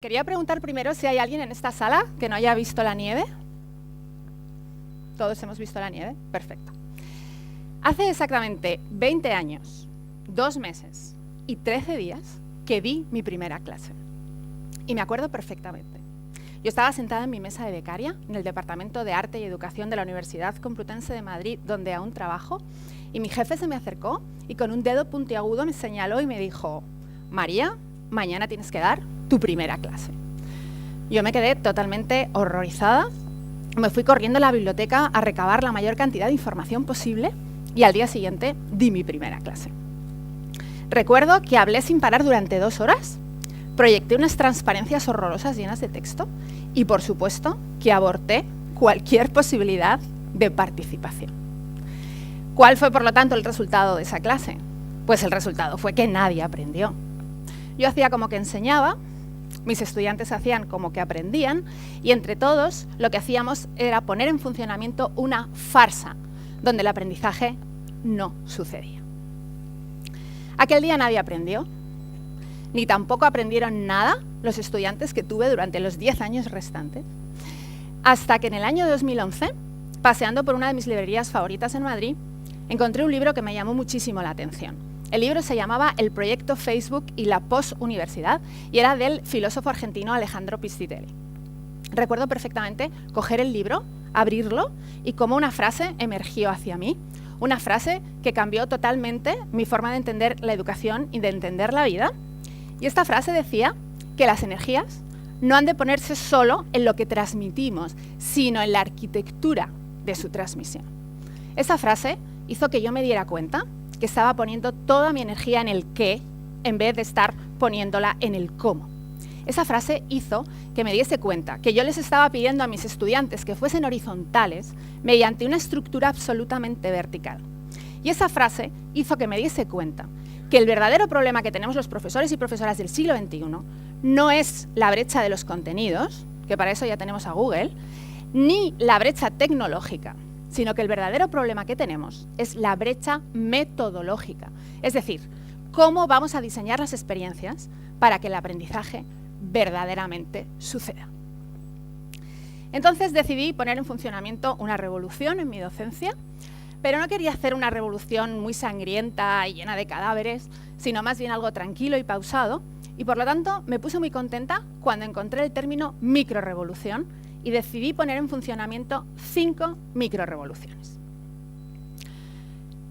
Quería preguntar primero si hay alguien en esta sala que no haya visto la nieve. Todos hemos visto la nieve, perfecto. Hace exactamente 20 años, 2 meses y 13 días que di mi primera clase. Y me acuerdo perfectamente. Yo estaba sentada en mi mesa de becaria en el Departamento de Arte y Educación de la Universidad Complutense de Madrid, donde aún trabajo, y mi jefe se me acercó y con un dedo puntiagudo me señaló y me dijo: María, mañana tienes que dar tu primera clase. Yo me quedé totalmente horrorizada, me fui corriendo a la biblioteca a recabar la mayor cantidad de información posible y al día siguiente di mi primera clase. Recuerdo que hablé sin parar durante 2 horas, proyecté unas transparencias horrorosas llenas de texto y, por supuesto, que aborté cualquier posibilidad de participación. ¿Cuál fue, por lo tanto, el resultado de esa clase? Pues el resultado fue que nadie aprendió. Yo hacía como que enseñaba, mis estudiantes hacían como que aprendían y entre todos lo que hacíamos era poner en funcionamiento una farsa donde el aprendizaje no sucedía. Aquel día nadie aprendió, ni tampoco aprendieron nada los estudiantes que tuve durante los 10 años restantes, hasta que en el año 2011, paseando por una de mis librerías favoritas en Madrid, encontré un libro que me llamó muchísimo la atención. El libro se llamaba El proyecto Facebook y la posuniversidad y era del filósofo argentino Alejandro Piscitelli. Recuerdo perfectamente coger el libro, abrirlo y como una frase emergió hacia mí, una frase que cambió totalmente mi forma de entender la educación y de entender la vida. Y esta frase decía que las energías no han de ponerse solo en lo que transmitimos, sino en la arquitectura de su transmisión. Esa frase hizo que yo me diera cuenta que estaba poniendo toda mi energía en el qué en vez de estar poniéndola en el cómo. Esa frase hizo que me diese cuenta que yo les estaba pidiendo a mis estudiantes que fuesen horizontales mediante una estructura absolutamente vertical. Y esa frase hizo que me diese cuenta que el verdadero problema que tenemos los profesores y profesoras del siglo XXI no es la brecha de los contenidos, que para eso ya tenemos a Google, ni la brecha tecnológica, sino que el verdadero problema que tenemos es la brecha metodológica. Es decir, cómo vamos a diseñar las experiencias para que el aprendizaje verdaderamente suceda. Entonces decidí poner en funcionamiento una revolución en mi docencia, pero no quería hacer una revolución muy sangrienta y llena de cadáveres, sino más bien algo tranquilo y pausado, y por lo tanto me puse muy contenta cuando encontré el término microrevolución y decidí poner en funcionamiento 5 microrevoluciones.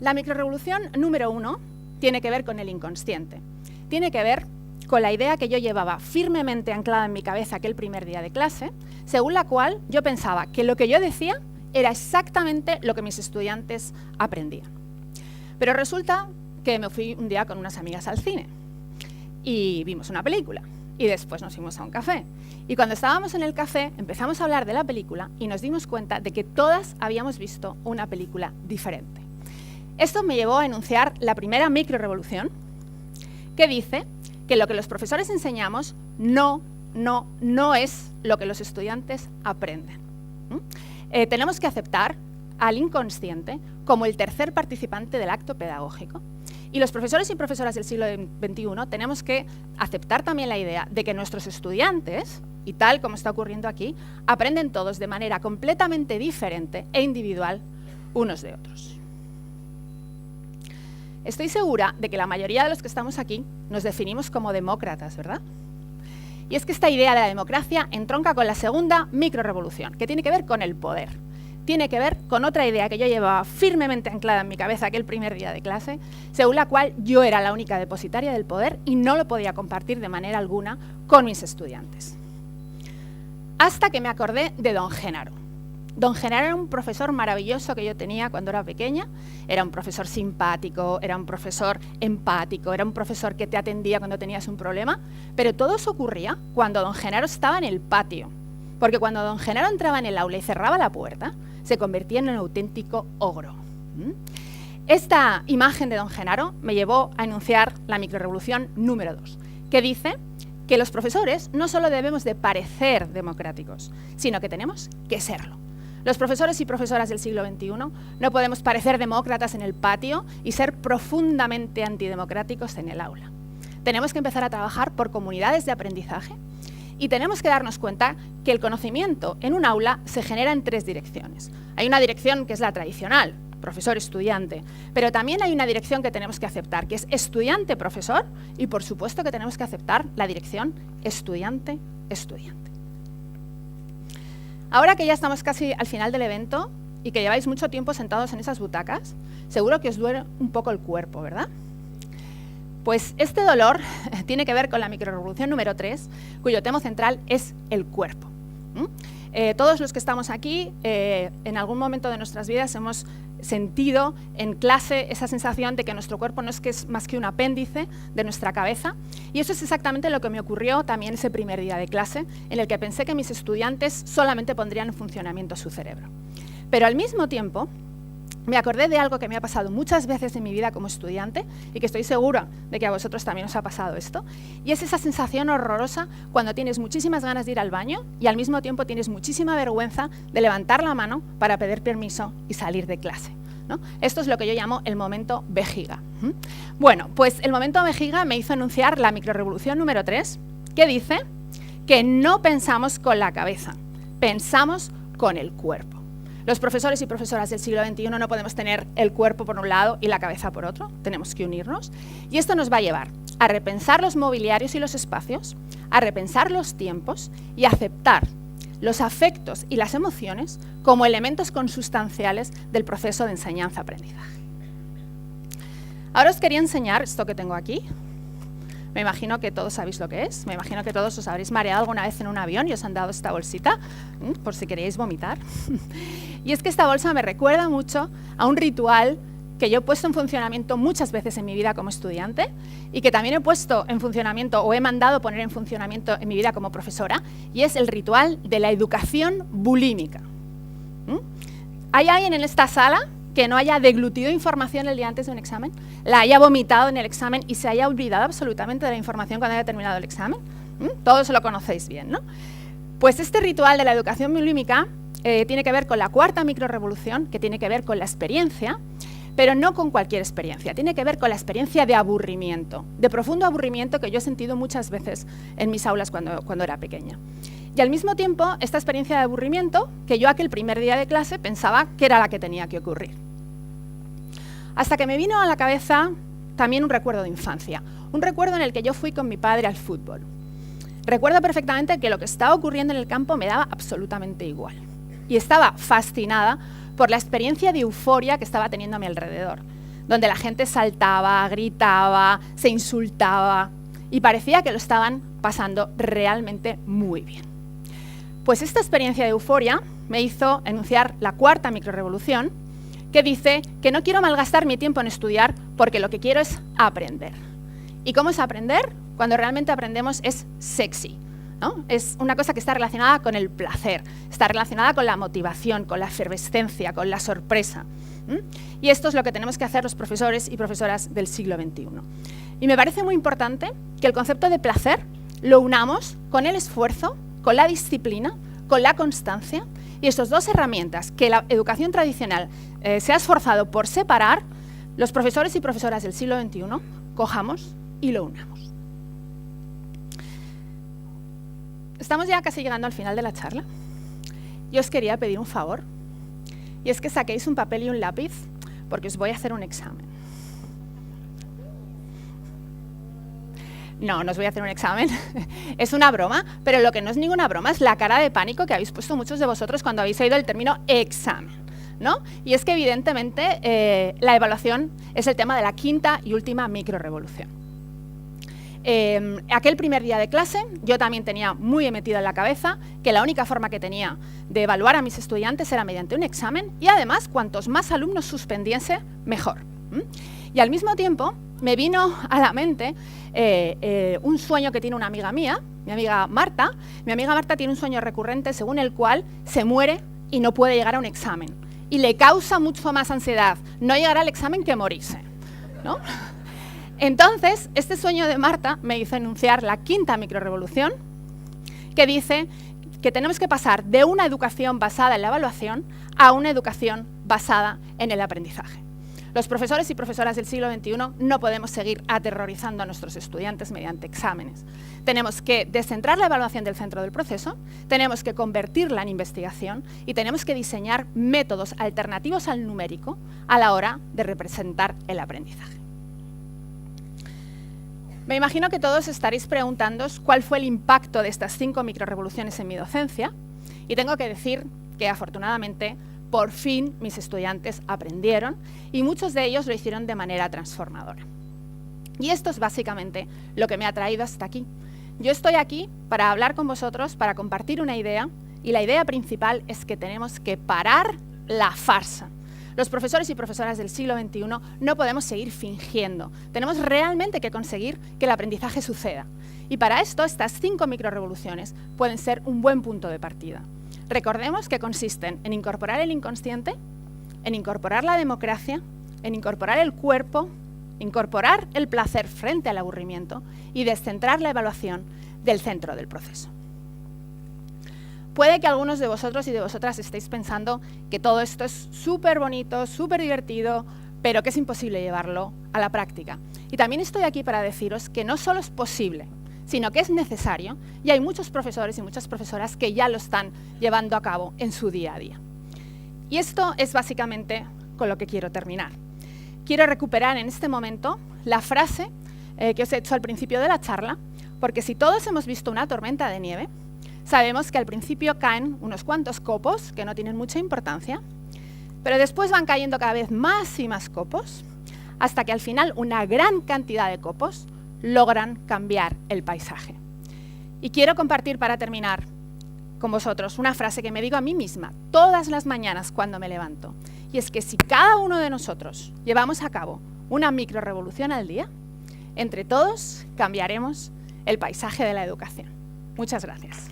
La microrevolución número 1 tiene que ver con el inconsciente. Tiene que ver con la idea que yo llevaba firmemente anclada en mi cabeza aquel primer día de clase, según la cual yo pensaba que lo que yo decía era exactamente lo que mis estudiantes aprendían. Pero resulta que me fui un día con unas amigas al cine y vimos una película. Y después nos fuimos a un café. Y cuando estábamos en el café empezamos a hablar de la película y nos dimos cuenta de que todas habíamos visto una película diferente. Esto me llevó a enunciar la primera microrevolución, que dice que lo que los profesores enseñamos no es lo que los estudiantes aprenden. Tenemos que aceptar al inconsciente como el tercer participante del acto pedagógico. Y los profesores y profesoras del siglo XXI tenemos que aceptar también la idea de que nuestros estudiantes, y tal como está ocurriendo aquí, aprenden todos de manera completamente diferente e individual unos de otros. Estoy segura de que la mayoría de los que estamos aquí nos definimos como demócratas, ¿verdad? Y es que esta idea de la democracia entronca con la segunda microrevolución, que tiene que ver con el poder. Tiene que ver con otra idea que yo llevaba firmemente anclada en mi cabeza aquel primer día de clase, según la cual yo era la única depositaria del poder y no lo podía compartir de manera alguna con mis estudiantes. Hasta que me acordé de don Genaro. Don Genaro era un profesor maravilloso que yo tenía cuando era pequeña. Era un profesor simpático, era un profesor empático, era un profesor que te atendía cuando tenías un problema, pero todo eso ocurría cuando don Genaro estaba en el patio. Porque cuando don Genaro entraba en el aula y cerraba la puerta, se convertía en un auténtico ogro. Esta imagen de don Genaro me llevó a enunciar la microrevolución número 2, que dice que los profesores no solo debemos de parecer democráticos, sino que tenemos que serlo. Los profesores y profesoras del siglo XXI no podemos parecer demócratas en el patio y ser profundamente antidemocráticos en el aula. Tenemos que empezar a trabajar por comunidades de aprendizaje Y tenemos que darnos cuenta que el conocimiento en un aula se genera en 3 direcciones. Hay una dirección que es la tradicional, profesor-estudiante, pero también hay una dirección que tenemos que aceptar, que es estudiante-profesor, y por supuesto que tenemos que aceptar la dirección estudiante-estudiante. Ahora que ya estamos casi al final del evento y que lleváis mucho tiempo sentados en esas butacas, seguro que os duele un poco el cuerpo, ¿verdad? Pues este dolor tiene que ver con la microrrevolución número 3, cuyo tema central es el cuerpo. Todos los que estamos aquí, en algún momento de nuestras vidas hemos sentido en clase esa sensación de que nuestro cuerpo no es que es más que un apéndice de nuestra cabeza, y eso es exactamente lo que me ocurrió también ese primer día de clase, en el que pensé que mis estudiantes solamente pondrían en funcionamiento su cerebro. Pero al mismo tiempo, me acordé de algo que me ha pasado muchas veces en mi vida como estudiante y que estoy segura de que a vosotros también os ha pasado esto, y es esa sensación horrorosa cuando tienes muchísimas ganas de ir al baño y al mismo tiempo tienes muchísima vergüenza de levantar la mano para pedir permiso y salir de clase, ¿no? Esto es lo que yo llamo el momento vejiga. Bueno, pues el momento vejiga me hizo enunciar la microrrevolución número 3, que dice que no pensamos con la cabeza, pensamos con el cuerpo. Los profesores y profesoras del siglo XXI no podemos tener el cuerpo por un lado y la cabeza por otro, tenemos que unirnos. Y esto nos va a llevar a repensar los mobiliarios y los espacios, a repensar los tiempos y a aceptar los afectos y las emociones como elementos consustanciales del proceso de enseñanza-aprendizaje. Ahora os quería enseñar esto que tengo aquí. Me imagino que todos sabéis lo que es. Me imagino que todos os habréis mareado alguna vez en un avión y os han dado esta bolsita, por si queréis vomitar. Y es que esta bolsa me recuerda mucho a un ritual que yo he puesto en funcionamiento muchas veces en mi vida como estudiante y que también he puesto en funcionamiento o he mandado poner en funcionamiento en mi vida como profesora, y es el ritual de la educación bulímica. ¿Hay alguien en esta sala que no haya deglutido información el día antes de un examen, la haya vomitado en el examen y se haya olvidado absolutamente de la información cuando haya terminado el examen? Todos lo conocéis bien, ¿no? Pues este ritual de la educación bulímica tiene que ver con la cuarta microrrevolución, que tiene que ver con la experiencia, pero no con cualquier experiencia, tiene que ver con la experiencia de aburrimiento, de profundo aburrimiento que yo he sentido muchas veces en mis aulas cuando era pequeña. Y al mismo tiempo, esta experiencia de aburrimiento, que yo aquel primer día de clase pensaba que era la que tenía que ocurrir. Hasta que me vino a la cabeza también un recuerdo de infancia, un recuerdo en el que yo fui con mi padre al fútbol. Recuerdo perfectamente que lo que estaba ocurriendo en el campo me daba absolutamente igual. Y estaba fascinada por la experiencia de euforia que estaba teniendo a mi alrededor, donde la gente saltaba, gritaba, se insultaba y parecía que lo estaban pasando realmente muy bien. Pues esta experiencia de euforia me hizo enunciar la cuarta microrrevolución, que dice que no quiero malgastar mi tiempo en estudiar porque lo que quiero es aprender. ¿Y cómo es aprender? Cuando realmente aprendemos es sexy, ¿no? Es una cosa que está relacionada con el placer, está relacionada con la motivación, con la efervescencia, con la sorpresa. Y esto es lo que tenemos que hacer los profesores y profesoras del siglo XXI. Y me parece muy importante que el concepto de placer lo unamos con el esfuerzo, con la disciplina, con la constancia, y estas dos herramientas que la educación tradicional se ha esforzado por separar, los profesores y profesoras del siglo XXI cojamos y lo unamos. Estamos ya casi llegando al final de la charla. Yo os quería pedir un favor, y es que saquéis un papel y un lápiz, porque os voy a hacer un examen. No, no os voy a hacer un examen, es una broma, pero lo que no es ninguna broma es la cara de pánico que habéis puesto muchos de vosotros cuando habéis oído el término examen, ¿no? Y es que evidentemente la evaluación es el tema de la quinta y última microrrevolución. Aquel primer día de clase yo también tenía muy metido en la cabeza que la única forma que tenía de evaluar a mis estudiantes era mediante un examen, y además cuantos más alumnos suspendiese, mejor. Y al mismo tiempo me vino a la mente un sueño que tiene una amiga mía, mi amiga Marta. Mi amiga Marta tiene un sueño recurrente según el cual se muere y no puede llegar a un examen. Y le causa mucho más ansiedad no llegar al examen que morirse, ¿no? Entonces, este sueño de Marta me hizo enunciar la quinta microrrevolución, que dice que tenemos que pasar de una educación basada en la evaluación a una educación basada en el aprendizaje. Los profesores y profesoras del siglo XXI no podemos seguir aterrorizando a nuestros estudiantes mediante exámenes. Tenemos que descentrar la evaluación del centro del proceso, tenemos que convertirla en investigación y tenemos que diseñar métodos alternativos al numérico a la hora de representar el aprendizaje. Me imagino que todos estaréis preguntándoos cuál fue el impacto de estas 5 microrevoluciones en mi docencia, y tengo que decir que afortunadamente por fin mis estudiantes aprendieron y muchos de ellos lo hicieron de manera transformadora. Y esto es básicamente lo que me ha traído hasta aquí. Yo estoy aquí para hablar con vosotros, para compartir una idea, y la idea principal es que tenemos que parar la farsa. Los profesores y profesoras del siglo XXI no podemos seguir fingiendo. Tenemos realmente que conseguir que el aprendizaje suceda. Y para esto, estas 5 microrevoluciones pueden ser un buen punto de partida. Recordemos que consisten en incorporar el inconsciente, en incorporar la democracia, en incorporar el cuerpo, incorporar el placer frente al aburrimiento y descentrar la evaluación del centro del proceso. Puede que algunos de vosotros y de vosotras estéis pensando que todo esto es súper bonito, súper divertido, pero que es imposible llevarlo a la práctica. Y también estoy aquí para deciros que no solo es posible, sino que es necesario, y hay muchos profesores y muchas profesoras que ya lo están llevando a cabo en su día a día. Y esto es básicamente con lo que quiero terminar. Quiero recuperar en este momento la frase que os he hecho al principio de la charla, porque si todos hemos visto una tormenta de nieve, sabemos que al principio caen unos cuantos copos que no tienen mucha importancia, pero después van cayendo cada vez más y más copos, hasta que al final una gran cantidad de copos logran cambiar el paisaje. Y quiero compartir para terminar con vosotros una frase que me digo a mí misma todas las mañanas cuando me levanto, y es que si cada uno de nosotros llevamos a cabo una microrevolución al día, entre todos cambiaremos el paisaje de la educación. Muchas gracias.